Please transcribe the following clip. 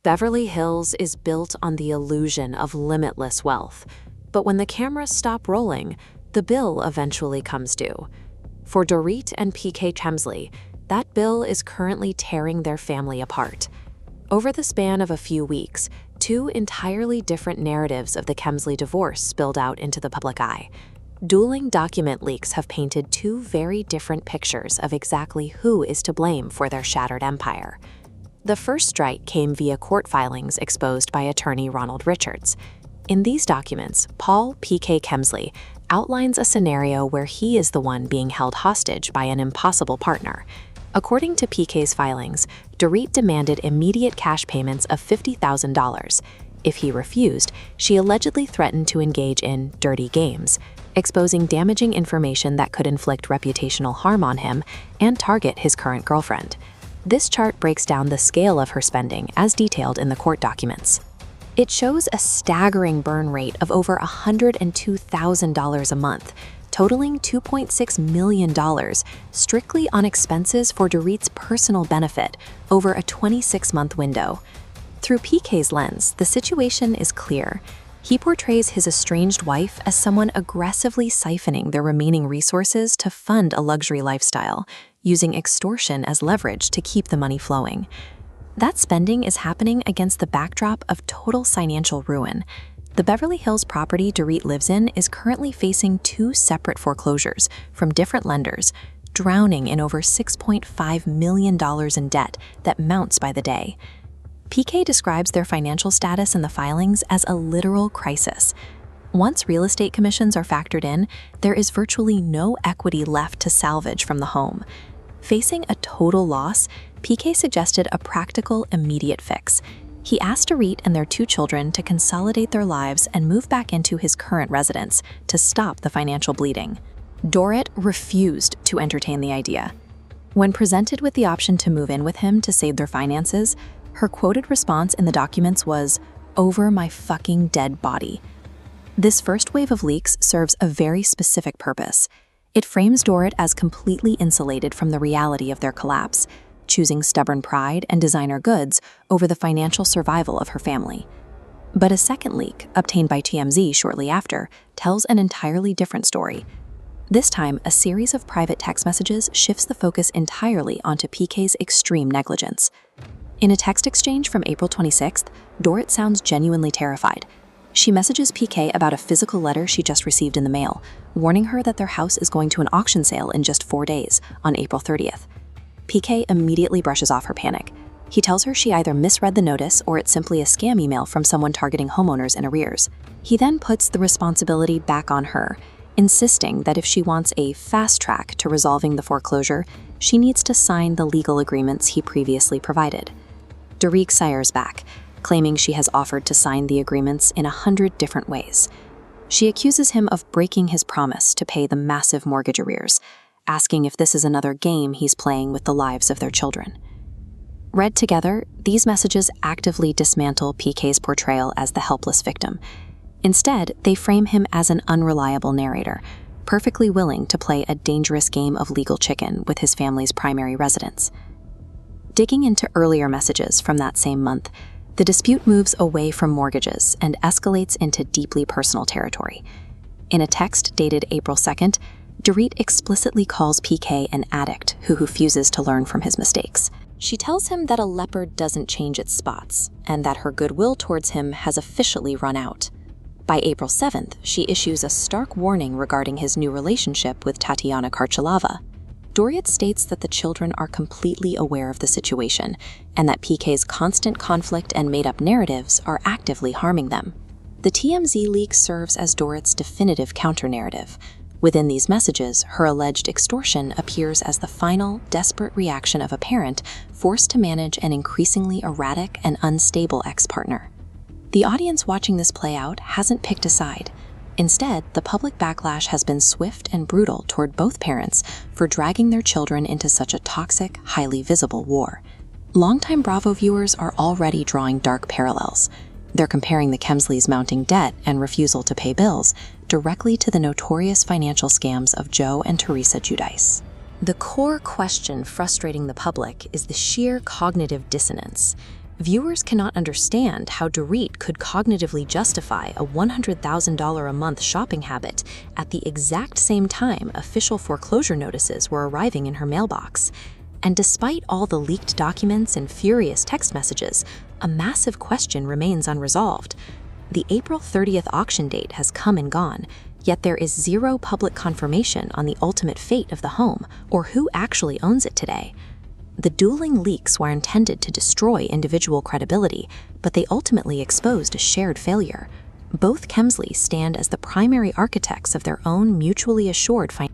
Beverly Hills is built on the illusion of limitless wealth, but when the cameras stop rolling, the bill eventually comes due. For Doreet and PK Chemsley, that bill is currently tearing their family apart. Over the span of a few weeks, two entirely different narratives of the Chemsley divorce spilled out into the public eye. Dueling document leaks have painted two very different pictures of exactly who is to blame for their shattered empire. The first strike came via court filings exposed by attorney Ronald Richards. In these documents, Paul PK Chemsley outlines a scenario where he is the one being held hostage by an impossible partner. According to PK's filings, Doreet demanded immediate cash payments of $50,000. If he refused, she allegedly threatened to engage in dirty games, exposing damaging information that could inflict reputational harm on him and target his current girlfriend. This chart breaks down the scale of her spending as detailed in the court documents. It shows a staggering burn rate of over $102,000 a month, totaling $2.6 million, strictly on expenses for Doreet's personal benefit over a 26-month window. Through PK's lens, the situation is clear. He portrays his estranged wife as someone aggressively siphoning their remaining resources to fund a luxury lifestyle, using extortion as leverage to keep the money flowing. That spending is happening against the backdrop of total financial ruin. The Beverly Hills property Doreet lives in is currently facing two separate foreclosures from different lenders, drowning in over $6.5 million in debt that mounts by the day. PK describes their financial status in the filings as a literal crisis. Once real estate commissions are factored in, there is virtually no equity left to salvage from the home. Facing a total loss, PK suggested a practical, immediate fix. He asked Doreet and their two children to consolidate their lives and move back into his current residence to stop the financial bleeding. Doreet refused to entertain the idea. When presented with the option to move in with him to save their finances, her quoted response in the documents was, "Over my fucking dead body." This first wave of leaks serves a very specific purpose. It frames Doreet as completely insulated from the reality of their collapse, choosing stubborn pride and designer goods over the financial survival of her family. But a second leak, obtained by TMZ shortly after, tells an entirely different story. This time, a series of private text messages shifts the focus entirely onto PK's extreme negligence. In a text exchange from April 26th, Doreet sounds genuinely terrified. She messages PK about a physical letter she just received in the mail, warning her that their house is going to an auction sale in just 4 days, on April 30th. PK immediately brushes off her panic. He tells her she either misread the notice or it's simply a scam email from someone targeting homeowners in arrears. He then puts the responsibility back on her, insisting that if she wants a fast track to resolving the foreclosure, she needs to sign the legal agreements he previously provided. Doreet sires back, claiming she has offered to sign the agreements in 100 different ways. She accuses him of breaking his promise to pay the massive mortgage arrears, asking if this is another game he's playing with the lives of their children. Read together, these messages actively dismantle PK's portrayal as the helpless victim. Instead, they frame him as an unreliable narrator, perfectly willing to play a dangerous game of legal chicken with his family's primary residence. Digging into earlier messages from that same month, the dispute moves away from mortgages and escalates into deeply personal territory. In a text dated April 2nd, Doreet explicitly calls PK an addict who refuses to learn from his mistakes. She tells him that a leopard doesn't change its spots and that her goodwill towards him has officially run out. By April 7th, she issues a stark warning regarding his new relationship with Tatiana Karchalava. Doreet states that the children are completely aware of the situation and that PK's constant conflict and made-up narratives are actively harming them. The TMZ leak serves as Doreet's definitive counter-narrative. Within these messages, her alleged extortion appears as the final, desperate reaction of a parent forced to manage an increasingly erratic and unstable ex-partner. The audience watching this play out hasn't picked a side. Instead, the public backlash has been swift and brutal toward both parents for dragging their children into such a toxic, highly visible war. Longtime Bravo viewers are already drawing dark parallels. They're comparing the Chemsleys' mounting debt and refusal to pay bills directly to the notorious financial scams of Joe and Teresa Giudice. The core question frustrating the public is the sheer cognitive dissonance. Viewers cannot understand how Doreet could cognitively justify a $100,000 a month shopping habit at the exact same time official foreclosure notices were arriving in her mailbox. And despite all the leaked documents and furious text messages, a massive question remains unresolved. The April 30th auction date has come and gone, yet there is zero public confirmation on the ultimate fate of the home or who actually owns it today. The dueling leaks were intended to destroy individual credibility, but they ultimately exposed a shared failure. Both Kemsley stand as the primary architects of their own mutually assured financial